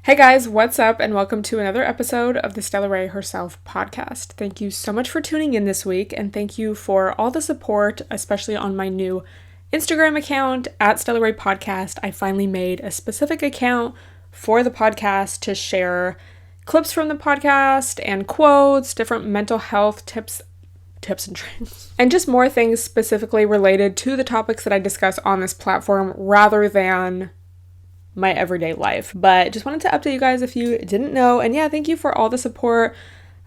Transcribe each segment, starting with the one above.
Hey guys, what's up, and welcome to another episode of the Stella Herself podcast. Thank you so much for tuning in this week, and thank you for all the support, especially on my new Instagram account at Stella Podcast. I finally made a specific account for the podcast to share clips from the podcast and quotes, different mental health tips and tricks, and just more things specifically related to the topics that I discuss on this platform rather than my everyday life. But just wanted to update you guys if you didn't know. And yeah, thank you for all the support.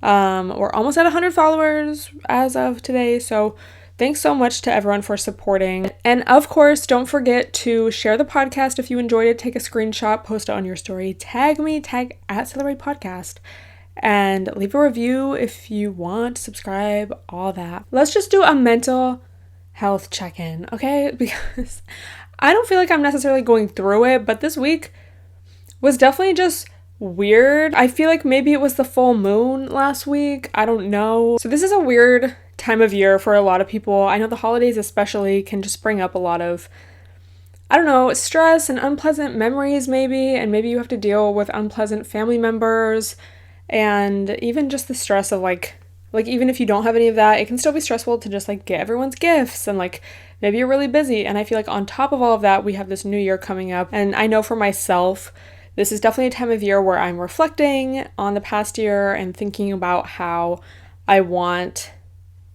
We're almost at 100 followers as of today, so thanks so much to everyone for supporting. And of course, don't forget to share the podcast if you enjoyed it. Take a screenshot, post it on your story, tag me, tag at Celebrate Podcast, and leave a review if you want, subscribe, all that. Let's just do a mental health check-in, okay? Because I don't feel like I'm necessarily going through it, but this week was definitely just weird. I feel like maybe it was the full moon last week. I don't know. So this is a weird time of year for a lot of people. I know the holidays especially can just bring up a lot of, I don't know, stress and unpleasant memories maybe, and maybe you have to deal with unpleasant family members, and even just the stress of like even if you don't have any of that, it can still be stressful to just like get everyone's gifts, and like maybe you're really busy. And I feel like on top of all of that, we have this new year coming up. And I know for myself, this is definitely a time of year where I'm reflecting on the past year and thinking about how I want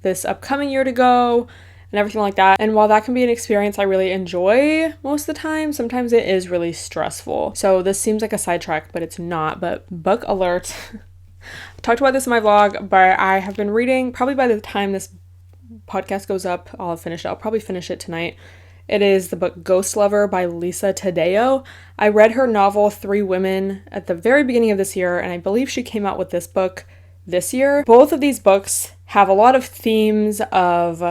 this upcoming year to go and everything like that. And while that can be an experience I really enjoy most of the time, sometimes it is really stressful. So this seems like a sidetrack, but it's not. But book alert. I talked about this in my vlog, but I have been reading, probably by the time this podcast goes up, I'll have finished it. I'll probably finish it tonight. It is the book Ghost Lover by Lisa Taddeo. I read her novel 3 Women at the very beginning of this year, and I believe she came out with this book this year. Both of these books have a lot of themes of,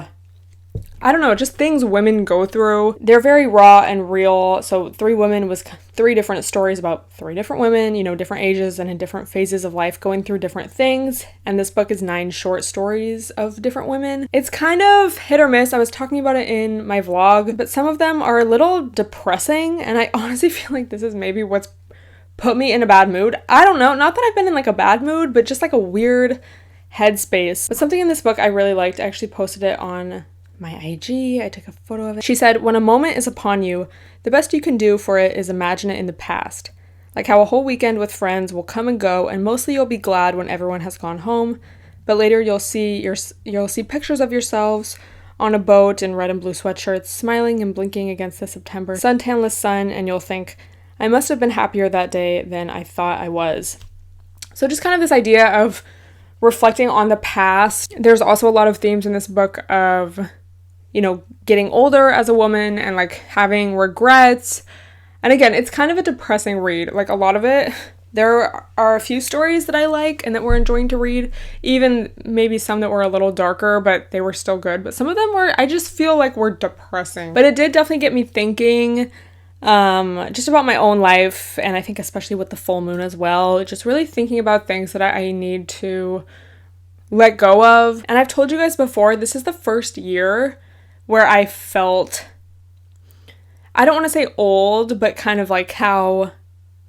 I don't know, just things women go through. They're very raw and real. So 3 Women was 3 different stories about 3 different women, you know, different ages and in different phases of life going through different things. And this book is 9 short stories of different women. It's kind of hit or miss. I was talking about it in my vlog, but some of them are a little depressing. And I honestly feel like this is maybe what's put me in a bad mood. I don't know. Not that I've been in like a bad mood, but just like a weird headspace. But something in this book I really liked. I actually posted it on my IG. I took a photo of it. She said, "When a moment is upon you, the best you can do for it is imagine it in the past. Like how a whole weekend with friends will come and go, and mostly you'll be glad when everyone has gone home, but later you'll see pictures of yourselves on a boat in red and blue sweatshirts, smiling and blinking against the September suntanless sun, and you'll think, I must have been happier that day than I thought I was." So just kind of this idea of reflecting on the past. There's also a lot of themes in this book of, you know, getting older as a woman and like having regrets. And again, it's kind of a depressing read. Like a lot of it, there are a few stories that I like and that we're enjoying to read, even maybe some that were a little darker, but they were still good. But some of them were, I just feel like were depressing. But it did definitely get me thinking just about my own life, and I think especially with the full moon as well, just really thinking about things that I need to let go of. And I've told you guys before, this is the first year where I felt, I don't want to say old, but kind of like how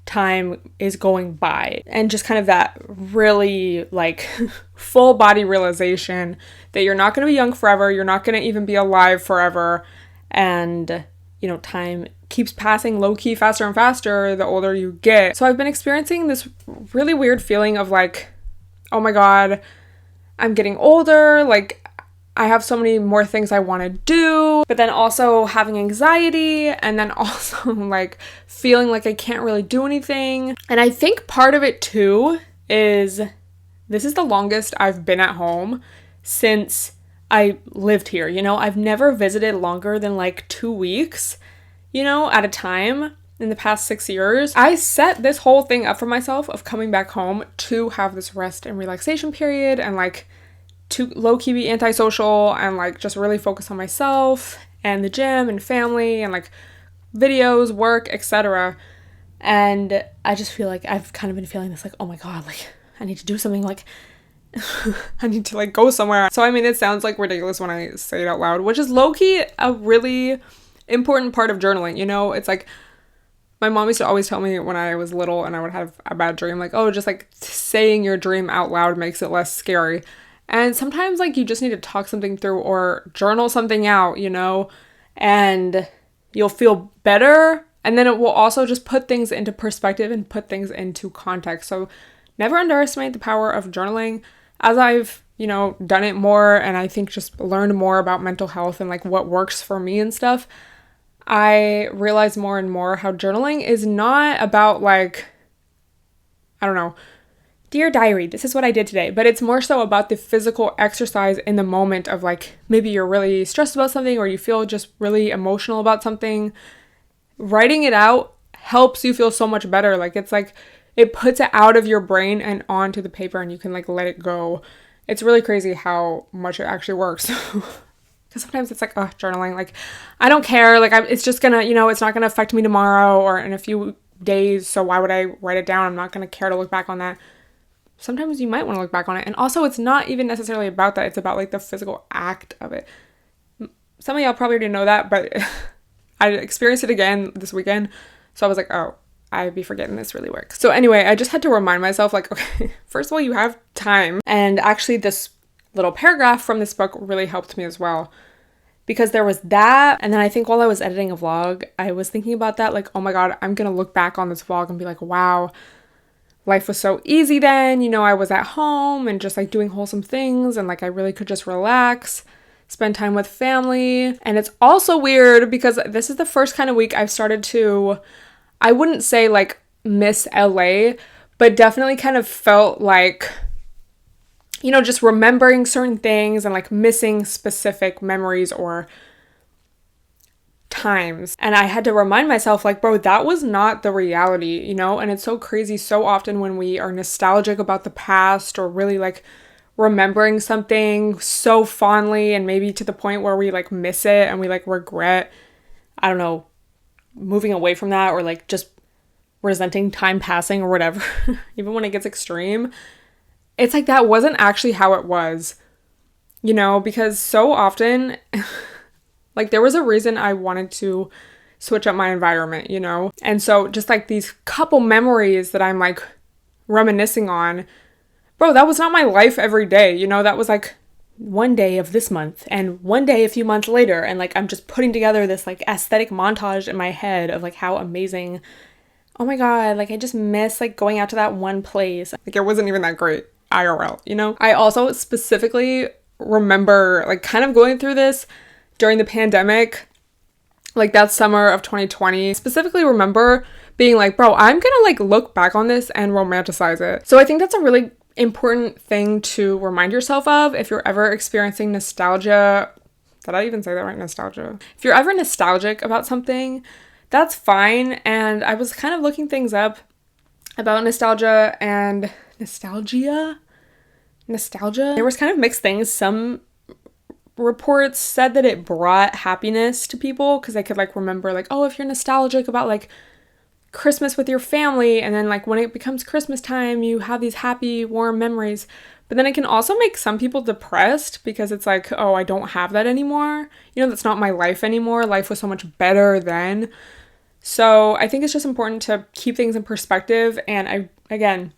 time is going by, and just kind of that really like full body realization that you're not going to be young forever, you're not going to even be alive forever, and you know, time keeps passing low-key faster and faster the older you get. So I've been experiencing this really weird feeling of like, oh my god, I'm getting older, like I have so many more things I want to do, but then also having anxiety, and then also like feeling like I can't really do anything. And I think part of it too is this is the longest I've been at home since I lived here. You know, I've never visited longer than like 2 weeks, you know, at a time in the past 6 years. I set this whole thing up for myself of coming back home to have this rest and relaxation period, and like to low-key be antisocial and like just really focus on myself and the gym and family and like videos, work, etc. And I just feel like I've kind of been feeling this like, oh my god, like I need to do something, like I need to like go somewhere. So I mean, it sounds like ridiculous when I say it out loud, which is low-key a really important part of journaling, you know? It's like My mom used to always tell me when I was little and I would have a bad dream, like, oh, just like saying your dream out loud makes it less scary. And sometimes like you just need to talk something through or journal something out, and you'll feel better. And then it will also just put things into perspective and put things into context. So never underestimate the power of journaling. As I've, done it more and I think just learned more about mental health and like what works for me and stuff, I realize more and more how journaling is not about like, I don't know, dear diary, this is what I did today, but it's more so about the physical exercise in the moment of like, maybe you're really stressed about something or you feel just really emotional about something. Writing it out helps you feel so much better. Like it's like, it puts it out of your brain and onto the paper and you can like let it go. It's really crazy how much it actually works. Because sometimes it's like, oh, journaling, like, I don't care. Like, it's just gonna, it's not gonna affect me tomorrow or in a few days. So why would I write it down? I'm not gonna care to look back on that. Sometimes you might want to look back on it. And also, it's not even necessarily about that. It's about like the physical act of it. Some of y'all probably already know that, but I experienced it again this weekend. So I was like, oh, I'd be forgetting this really works. So anyway, I just had to remind myself, like, okay, first of all, you have time. And actually, this little paragraph from this book really helped me as well. Because there was that, and then I think while I was editing a vlog, I was thinking about that, like, oh my god, I'm gonna look back on this vlog and be like, wow, life was so easy then, I was at home and just like doing wholesome things and like I really could just relax, spend time with family. And it's also weird because this is the first kind of week I've started to, I wouldn't say like miss LA, but definitely kind of felt like, just remembering certain things and like missing specific memories or times. And I had to remind myself, like, bro, that was not the reality, And it's so crazy so often when we are nostalgic about the past or really like remembering something so fondly and maybe to the point where we like miss it and we like regret, I don't know, moving away from that or like just resenting time passing or whatever, even when it gets extreme. It's like that wasn't actually how it was, because so often, like there was a reason I wanted to switch up my environment, And so just like these couple memories that I'm like reminiscing on, bro, that was not my life every day, That was like one day of this month and one day a few months later. And like I'm just putting together this like aesthetic montage in my head of like how amazing, oh my god, like I just miss like going out to that one place. Like it wasn't even that great. IRL, I also specifically remember like kind of going through this during the pandemic, like that summer of 2020. Specifically remember being like, bro, I'm gonna like look back on this and romanticize it. So I think that's a really important thing to remind yourself of if you're ever experiencing nostalgia. Did I even say that right? Nostalgia. If you're ever nostalgic about something, that's fine. And I was kind of looking things up about nostalgia and nostalgia. There was kind of mixed things. Some reports said that it brought happiness to people because they could like remember like, oh, if you're nostalgic about like Christmas with your family and then like when it becomes Christmas time, you have these happy, warm memories. But then it can also make some people depressed because it's like, oh, I don't have that anymore. That's not my life anymore. Life was so much better then. So I think it's just important to keep things in perspective. And I, again,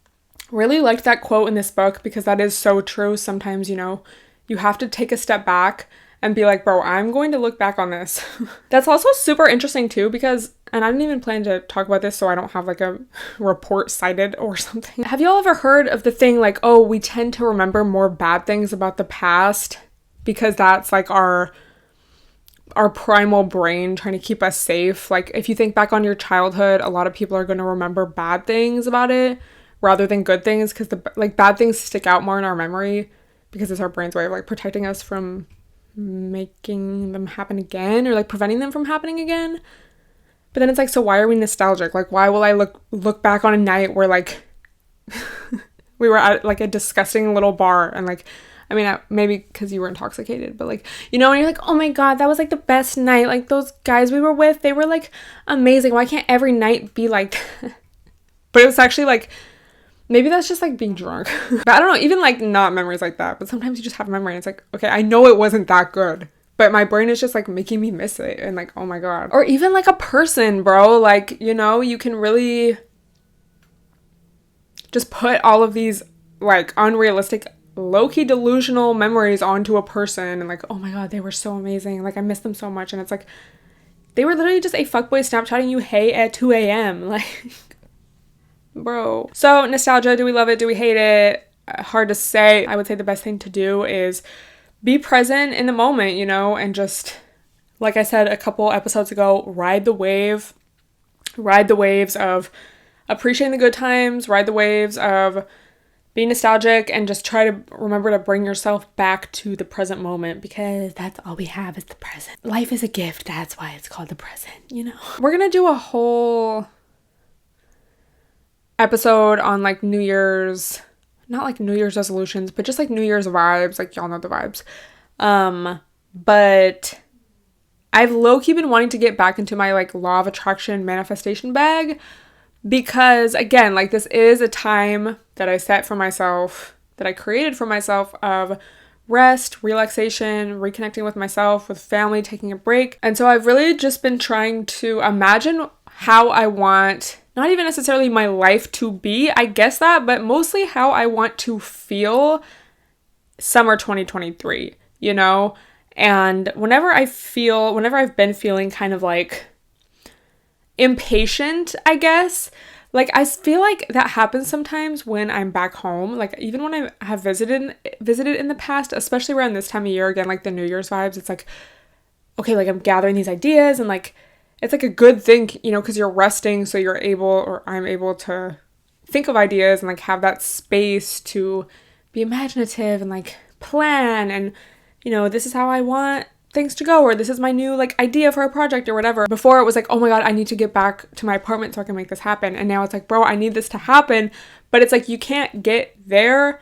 really liked that quote in this book because that is so true. Sometimes, you have to take a step back and be like, bro, I'm going to look back on this. That's also super interesting too because, and I didn't even plan to talk about this so I don't have like a report cited or something. Have y'all ever heard of the thing like, oh, we tend to remember more bad things about the past because that's like our primal brain trying to keep us safe? Like if you think back on your childhood, a lot of people are going to remember bad things about it rather than good things because the like bad things stick out more in our memory because it's our brain's way of like protecting us from making them happen again or like preventing them from happening again. But then it's like, so why are we nostalgic? Like why will I look back on a night where like we were at like a disgusting little bar and like, I mean, maybe because you were intoxicated, but like, and you're like, oh my god, that was like the best night. Like those guys we were with, they were like amazing. Why can't every night be like but it was actually like, maybe that's just like being drunk. But I don't know, even like not memories like that, but sometimes you just have a memory and it's like, okay, I know it wasn't that good, but my brain is just like making me miss it and like, oh my God. Or even like a person, bro, like, you know, you can really just put all of these like unrealistic, low-key delusional memories onto a person and like, oh my God, they were so amazing, like I miss them so much. And it's like, they were literally just a fuckboy Snapchatting you hey at 2 a.m. like, bro. So nostalgia, do we love it, do we hate it? Hard to say. I would say the best thing to do is be present in the moment, you know, and just, like I said a couple episodes ago, ride the waves of appreciating the good times, ride the waves of being nostalgic, and just try to remember to bring yourself back to the present moment, because that's all we have is the present. Life is a gift. That's why it's called the present, you know? We're gonna do a whole episode on like New Year's, not like New Year's resolutions, but just like New Year's vibes. Like, y'all know the vibes. But I've low-key been wanting to get back into my like law of attraction manifestation bag, because again, like this is a time that I set for myself, that I created for myself, of rest, relaxation, reconnecting with myself, with family, taking a break. And so I've really just been trying to imagine how I want, not even necessarily my life to be, I guess that, but mostly how I want to feel summer 2023, you know? And whenever I've been feeling kind of like impatient, I guess, like I feel like that happens sometimes when I'm back home. Like even when I have visited in the past, especially around this time of year, again, like the New Year's vibes, it's like, okay, like I'm gathering these ideas, and like it's like a good thing, you know, because you're resting, so you're able, or I'm able to think of ideas and like have that space to be imaginative and like plan, and you know, this is how I want things to go, or this is my new like idea for a project or whatever. Before it was like, oh my God, I need to get back to my apartment so I can make this happen. And now it's like, bro, I need this to happen. But it's like, you can't get there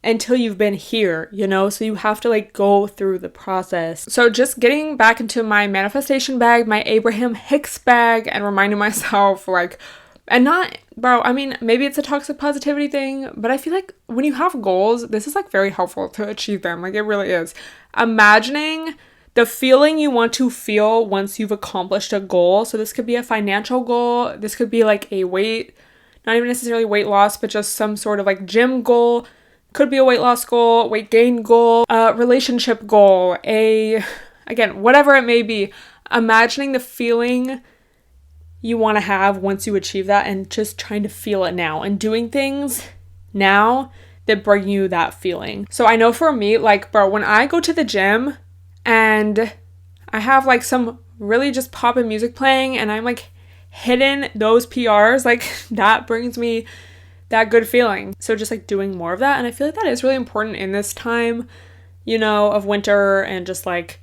until you've been here, you know? So you have to like go through the process. So just getting back into my manifestation bag, my Abraham Hicks bag, and reminding myself like, and not, bro, I mean, maybe it's a toxic positivity thing, but I feel like when you have goals, this is like very helpful to achieve them. Like it really is. Imagining the feeling you want to feel once you've accomplished a goal. So this could be a financial goal. This could be like a weight, not even necessarily weight loss, but just some sort of like gym goal. Could be a weight loss goal, weight gain goal, a relationship goal, again, whatever it may be. Imagining the feeling you want to have once you achieve that, and just trying to feel it now and doing things now that bring you that feeling. So I know for me, like, bro, when I go to the gym and I have like some really just poppin' music playing and I'm like hitting those PRs, like that brings me that good feeling. So just like doing more of that. And I feel like that is really important in this time, you know, of winter, and just like,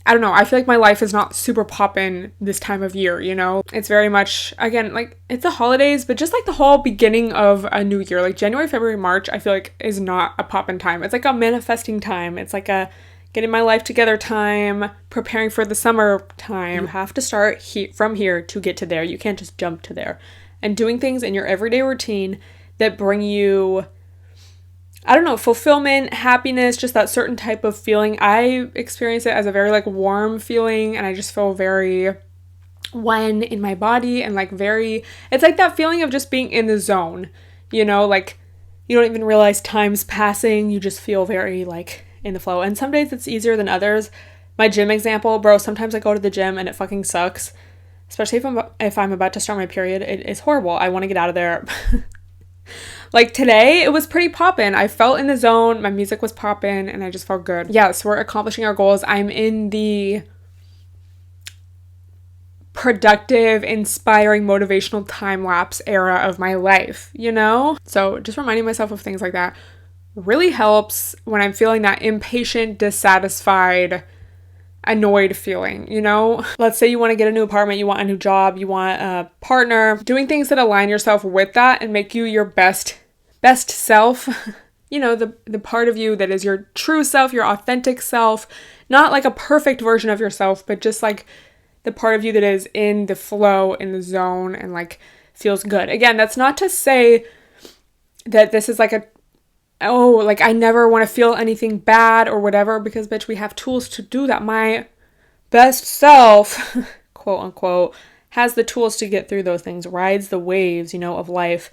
I don't know, I feel like my life is not super poppin' this time of year, you know? It's very much, again, like, it's the holidays, but just like the whole beginning of a new year, like January, February, March, I feel like is not a poppin' time. It's like a manifesting time. It's like a getting my life together time, preparing for the summer time. You have to start from here to get to there. You can't just jump to there. And doing things in your everyday routine that bring you, I don't know, fulfillment, happiness, just that certain type of feeling. I experience it as a very like warm feeling, and I just feel very one in my body, and like very, it's like that feeling of just being in the zone, you know, like you don't even realize time's passing. You just feel very like in the flow. And some days it's easier than others. My gym example, bro, sometimes I go to the gym and it fucking sucks, especially if I'm about to start my period. It is horrible. I want to get out of there. Like today, it was pretty poppin'. I felt in the zone. My music was poppin', and I just felt good. Yes, we're accomplishing our goals. I'm in the productive, inspiring, motivational time-lapse era of my life, you know? So just reminding myself of things like that really helps when I'm feeling that impatient, dissatisfied, annoyed feeling, you know? Let's say you want to get a new apartment, you want a new job, you want a partner. Doing things that align yourself with that and make you your best self, you know, the part of you that is your true self, your authentic self, not like a perfect version of yourself, but just like the part of you that is in the flow, in the zone, and like feels good. Again, that's not to say that this is like oh, like I never want to feel anything bad or whatever, because bitch, we have tools to do that. My best self, quote unquote, has the tools to get through those things, rides the waves, of life.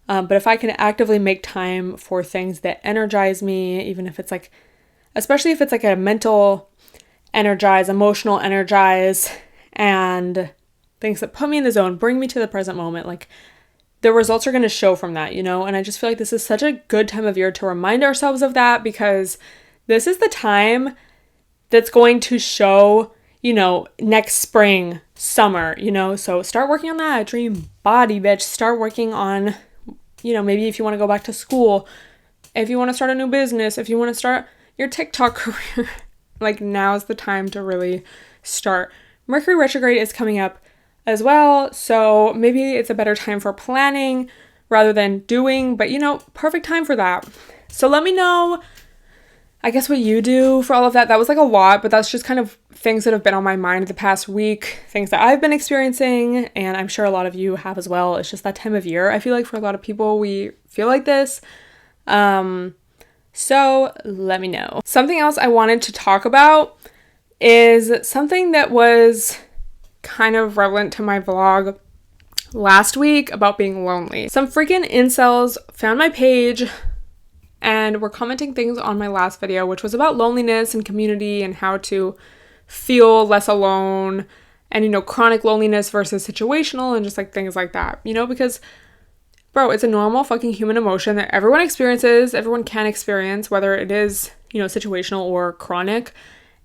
But if I can actively make time for things that energize me, even if it's like, especially if it's like a mental energize, emotional energize, and things that put me in the zone, bring me to the present moment, like the results are going to show from that, and I just feel like this is such a good time of year to remind ourselves of that, because this is the time that's going to show, next spring, summer, so start working on that dream body, bitch. Start working on, maybe if you want to go back to school, if you want to start a new business, if you want to start your TikTok career, like now's the time to really start. Mercury retrograde is coming up as well, so maybe it's a better time for planning rather than doing, but perfect time for that. So let me know, I guess, what you do for all of that. That was like a lot, but that's just kind of things that have been on my mind the past week, things that I've been experiencing, and I'm sure a lot of you have as well. It's just that time of year. I feel like for a lot of people, we feel like this. So let me know. Something else I wanted to talk about is something that was kind of relevant to my vlog last week about being lonely. Some freaking incels found my page and were commenting things on my last video, which was about loneliness and community and how to feel less alone and, chronic loneliness versus situational and just like things like that, because bro, it's a normal fucking human emotion that everyone experiences, everyone can experience, whether it is, situational or chronic.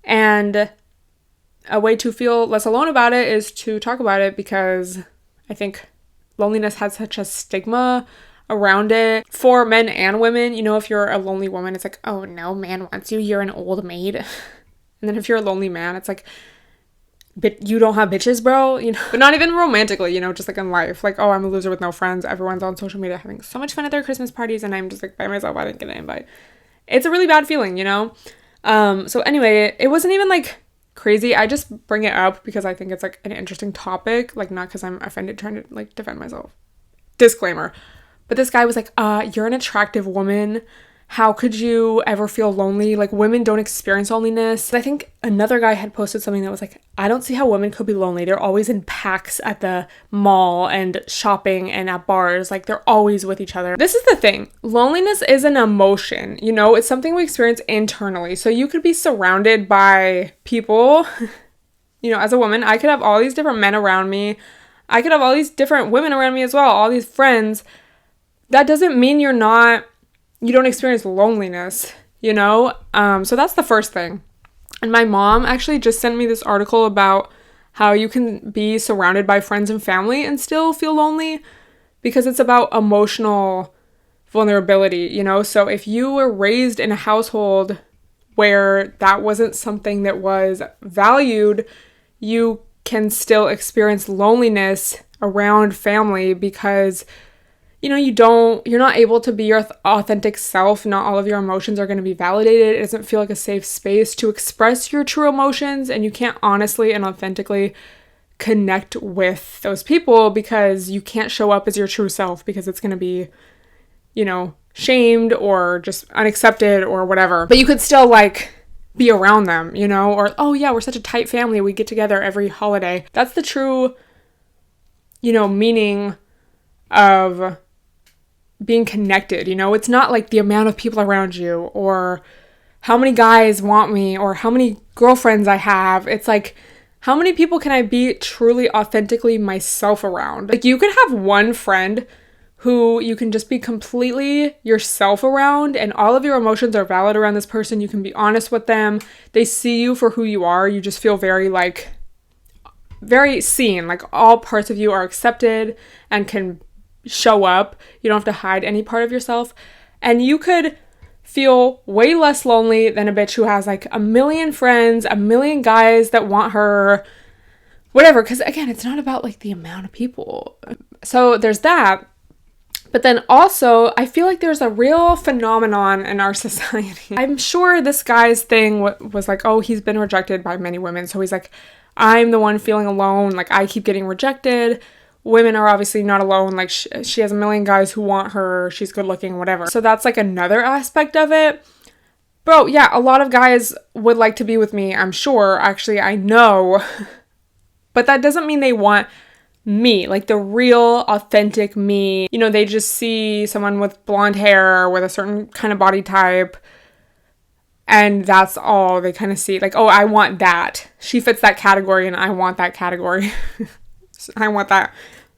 And a way to feel less alone about it is to talk about it, because I think loneliness has such a stigma around it for men and women. If you're a lonely woman, it's like, oh, no man wants you, you're an old maid. And then if you're a lonely man, it's like, but you don't have bitches, bro, but not even romantically, just like in life, like, oh, I'm a loser with no friends. Everyone's on social media having so much fun at their Christmas parties, and I'm just like by myself. I didn't get an invite. It's a really bad feeling, So anyway, it wasn't even like crazy. I just bring it up because I think it's like an interesting topic, like not because I'm offended trying to like defend myself. Disclaimer. But this guy was like, you're an attractive woman. How could you ever feel lonely? Like, women don't experience loneliness. I think another guy had posted something that was like, I don't see how women could be lonely. They're always in packs at the mall and shopping and at bars. Like, they're always with each other. This is the thing. Loneliness is an emotion, It's something we experience internally. So you could be surrounded by people, as a woman. I could have all these different men around me. I could have all these different women around me as well, all these friends. That doesn't mean you don't experience loneliness, So that's the first thing. And my mom actually just sent me this article about how you can be surrounded by friends and family and still feel lonely, because it's about emotional vulnerability, So if you were raised in a household where that wasn't something that was valued, you can still experience loneliness around family because you're not able to be your authentic self. Not all of your emotions are going to be validated. It doesn't feel like a safe space to express your true emotions, and you can't honestly and authentically connect with those people because you can't show up as your true self, because it's going to be, shamed or just unaccepted or whatever. But you could still like be around them, or, oh yeah, we're such a tight family. We get together every holiday. That's the true, meaning of being connected, It's not like the amount of people around you or how many guys want me or how many girlfriends I have. It's like, how many people can I be truly authentically myself around? Like, you could have one friend who you can just be completely yourself around and all of your emotions are valid around this person. You can be honest with them. They see you for who you are. You just feel very seen. Like, all parts of you are accepted and can show up. You don't have to hide any part of yourself. And you could feel way less lonely than a bitch who has like a million friends, a million guys that want her, whatever. Because again, it's not about like the amount of people. So there's that. But then also, I feel like there's a real phenomenon in our society. I'm sure this guy's thing was like, oh, he's been rejected by many women. So he's like, I'm the one feeling alone. Like, I keep getting rejected. women are obviously not alone. Like, she has a million guys who want her. She's good looking, whatever. So that's like another aspect of it. Bro, yeah, a lot of guys would like to be with me, I'm sure. Actually, I know. But that doesn't mean they want me, like the real, authentic me. You know, they just see someone with blonde hair, with a certain kind of body type, and that's all they kind of see. Like, oh, I want that. She fits that category, and I want that category. I want that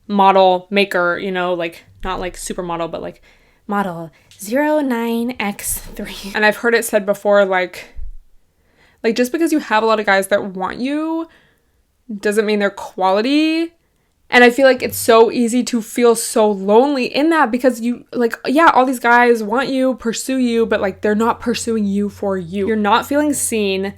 model maker, you know, like, not like supermodel, but like model 09X3. And I've heard it said before, like just because you have a lot of guys that want you doesn't mean they're quality. And I feel like it's so easy to feel so lonely in that, because you, like, yeah, all these guys want you, pursue you, but like, they're not pursuing you for you. You're not feeling seen.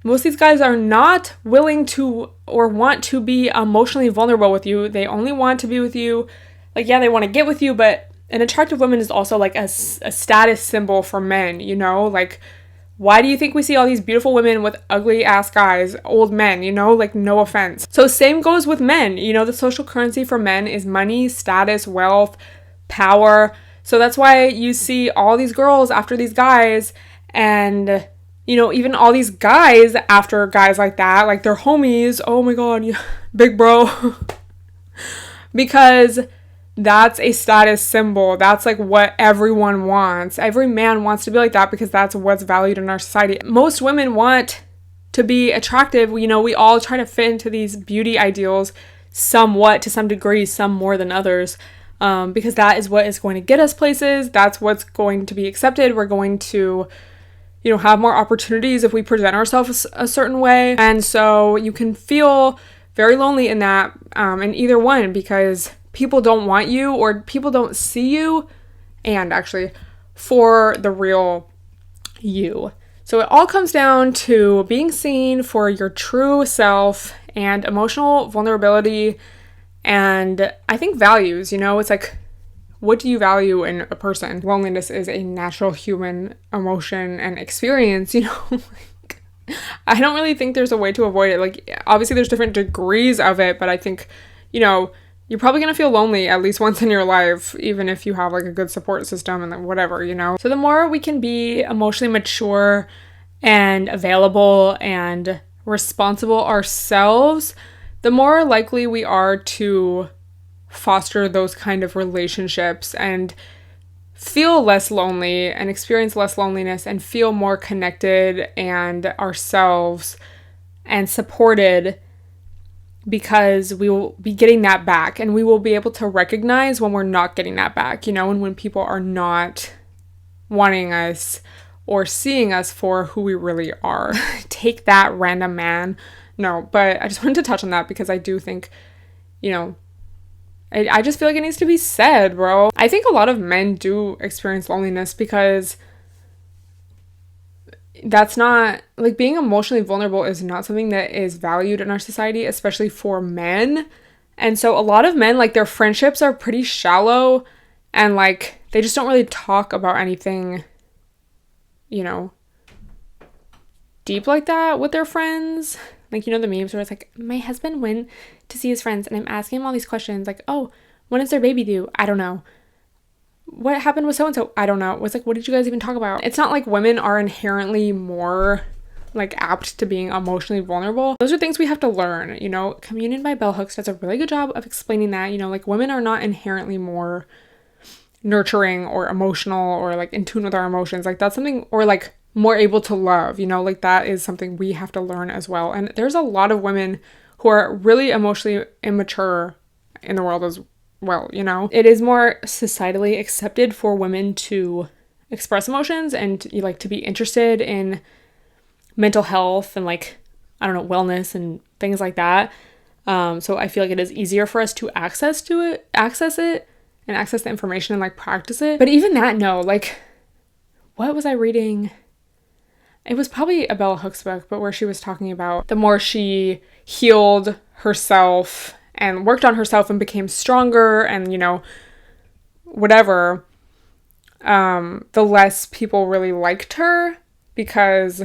Most of these guys are not willing to or want to be emotionally vulnerable with you. They only want to be with you. Like, yeah, they want to get with you, but an attractive woman is also like a status symbol for men, you know? Like, why do you think we see all these beautiful women with ugly ass guys, old men, you know? Like, no offense. So same goes with men. You know, the social currency for men is money, status, wealth, power. So that's why you see all these girls after these guys, and, you know, even all these guys after guys like that, like they're homies. Oh my God, yeah, big bro. Because that's a status symbol. That's like what everyone wants. Every man wants to be like that because that's what's valued in our society. Most women want to be attractive. You know, we all try to fit into these beauty ideals somewhat, to some degree, some more than others, because that is what is going to get us places. That's what's going to be accepted. We're going to, you know, have more opportunities if we present ourselves a certain way. And so you can feel very lonely in that, in either one, because people don't want you, or people don't see you, and actually for the real you. So it all comes down to being seen for your true self and emotional vulnerability, and I think values, you know, it's like, what do you value in a person? Loneliness is a natural human emotion and experience, you know. I don't really think there's a way to avoid it. Like, obviously there's different degrees of it, but I think, you know, you're probably going to feel lonely at least once in your life, even if you have like a good support system and like whatever, you know. So the more we can be emotionally mature and available and responsible ourselves, the more likely we are to foster those kind of relationships and feel less lonely and experience less loneliness and feel more connected and ourselves and supported, because we will be getting that back, and we will be able to recognize when we're not getting that back, you know, and when people are not wanting us or seeing us for who we really are. Take that, random man. No, but I just wanted to touch on that because I do think, you know, I just feel like it needs to be said, bro. I think a lot of men do experience loneliness because that's not, like, being emotionally vulnerable is not something that is valued in our society, especially for men. And so a lot of men, like, their friendships are pretty shallow, and like, they just don't really talk about anything, you know, deep like that with their friends. Like, you know, the memes where it's like, my husband went to see his friends and I'm asking him all these questions, like, oh, when is their baby due? I don't know. What happened with so-and-so? I don't know. It was like, what did you guys even talk about? It's not like women are inherently more, like, apt to being emotionally vulnerable. Those are things we have to learn, you know. Communion by Bell Hooks does a really good job of explaining that, you know, like, women are not inherently more nurturing or emotional or, like, in tune with our emotions. Like, that's something, or, like, more able to love, you know, like, that is something we have to learn as well. And there's a lot of women who are really emotionally immature in the world as well, you know. It is more societally accepted for women to express emotions and, like, to be interested in mental health and, like, I don't know, wellness and things like that. So I feel like it is easier for us to access it and access the information and, like, practice it. But even that, no, like, what was I reading? It was probably a Bell Hooks book, but where she was talking about the more she healed herself and worked on herself and became stronger and, you know, whatever, the less people really liked her, because,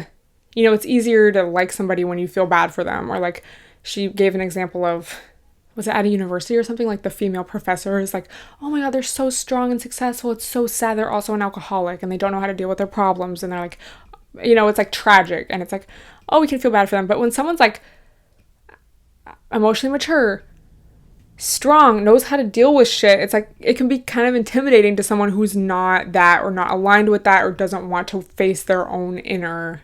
you know, it's easier to like somebody when you feel bad for them. Or, like, she gave an example of, was it at a university or something, like the female professor is like, oh my god, they're so strong and successful, it's so sad they're also an alcoholic and they don't know how to deal with their problems, and they're like, it's like tragic, and it's like, oh, we can feel bad for them. But when someone's like emotionally mature, strong, knows how to deal with shit, it's like it can be kind of intimidating to someone who's not that, or not aligned with that, or doesn't want to face their own inner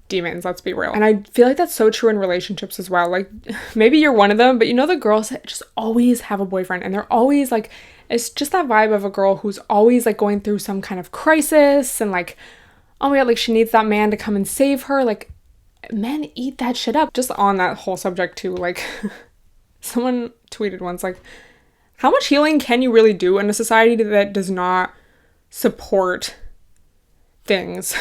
demons, let's be real. And I feel like that's so true in relationships as well. Like, maybe you're one of them, but the girls that just always have a boyfriend, and they're always like, it's just that vibe of a girl who's always like going through some kind of crisis, and like, oh my god, like she needs that man to come and save her. Like, men eat that shit up. Just on that whole subject too, like someone tweeted once, like, how much healing can you really do in a society that does not support things?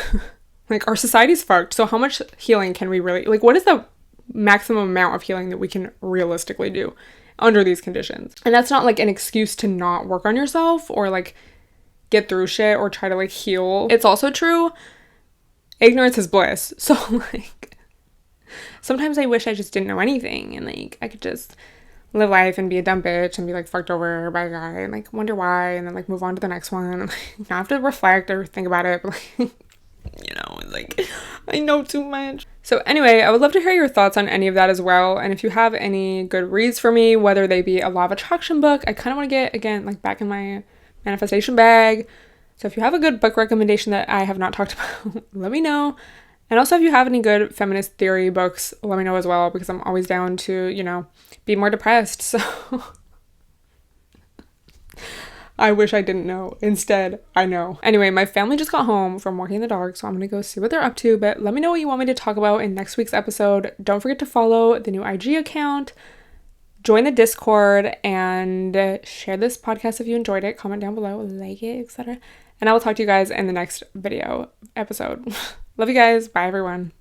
Like, our society's fucked, so how much healing can we really, like, what is the maximum amount of healing that we can realistically do under these conditions? And that's not like an excuse to not work on yourself or like get through shit or try to like heal. It's also true, ignorance is bliss. So like, sometimes I wish I just didn't know anything, and like I could just live life and be a dumb bitch and be like fucked over by a guy and like wonder why, and then like move on to the next one, and like not have to reflect or think about it, but like like I know too much. So anyway, I would love to hear your thoughts on any of that as well. And if you have any good reads for me, whether they be a law of attraction book, I kind of want to get, again, like back in my manifestation bag. So if you have a good book recommendation that I have not talked about, let me know. And also, if you have any good feminist theory books, let me know as well, because I'm always down to, be more depressed. So I wish I didn't know. Instead, I know. Anyway, my family just got home from walking the dog, so I'm gonna go see what they're up to. But let me know what you want me to talk about in next week's episode. Don't forget to follow the new IG account, join the Discord, and share this podcast if you enjoyed it. Comment down below, like it, etc. And I will talk to you guys in the next episode. Love you guys. Bye, everyone.